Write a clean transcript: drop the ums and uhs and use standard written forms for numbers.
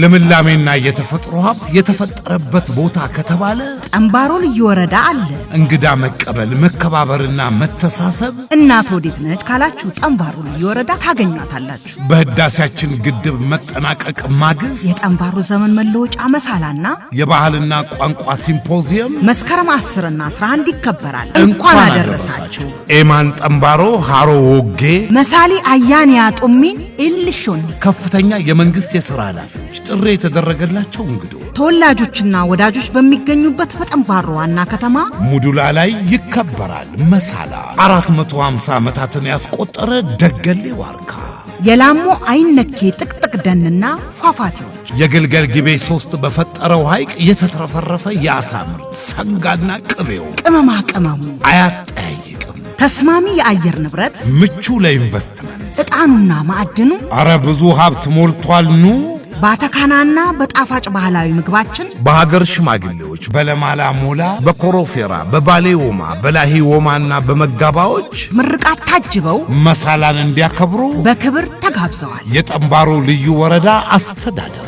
ለምላሜና የተፈጥሮ ሀብት የተፈጠረበት ቦታ ከተባለ ጠምባሮ ልዩ ወረዳ አለ። እንግዳ መቀበል መከባበርና መተሳሰብ እናት ወዴት ነች ካላችሁ ጠምባሮ ልዩ ወረዳ ታገኙታላችሁ። በህዳሴያችን ግድብ መጠናቀቅ ማግስት የጠምባሮ ዘመን መለወጫ መሳላና የባህልና ቋንቋ ሲምፖዚየም መስከረም 10 እና 11 ይከበራል። እንኳን አደረሳችሁ። ኤማን ጠምባሮ ሃሮ ወጌ መሳሊ አያንያ ጡሚን ኢልሾን ከፍተኛ የመንግስት የሥራ ኃላፊዎች ጥሪ የተደረገላቸው እንግዶች ተወላጆችና ወዳጆች በሚገኙበት በጠምባሮ ዋና ከተማ ሙዱላ ላይ ይከበራል። መሳላ 450 ዓመታትን ያስቆጠረ ደገሌ ዋርካ የላሞ አይነኬ ጥቅጥቅ ደንና ፏፏቴዎች የገልገል ጊቤ 3 በፈጠረው ሐይቅ የተትረፈረፈ የዓሳ ምርት ሰንጋና ቅቤው ቅመማ ቅመሙ አያጠያይቅም። ተስማሚ የአየር ንብረት ምቹ ለኢንቨስትመንት ዕጣኑና ማዕድኑ አረ ብዙ ሀብት ሞልቷል። ኑ ባተካናና በጣፋጭ ባህላዊ ምግባችን በሀገር ሽማግሌዎች በለማላ ሞላ በኮሮፌራ በባሌ ወማ በላሂ ወማና በመጋባዎች ምርቃት ታጅበው መሳላን እንዲያከብሩ በክብር ተጋብዘዋል። የጠምባሮ ልዩ ወረዳ አስተዳደር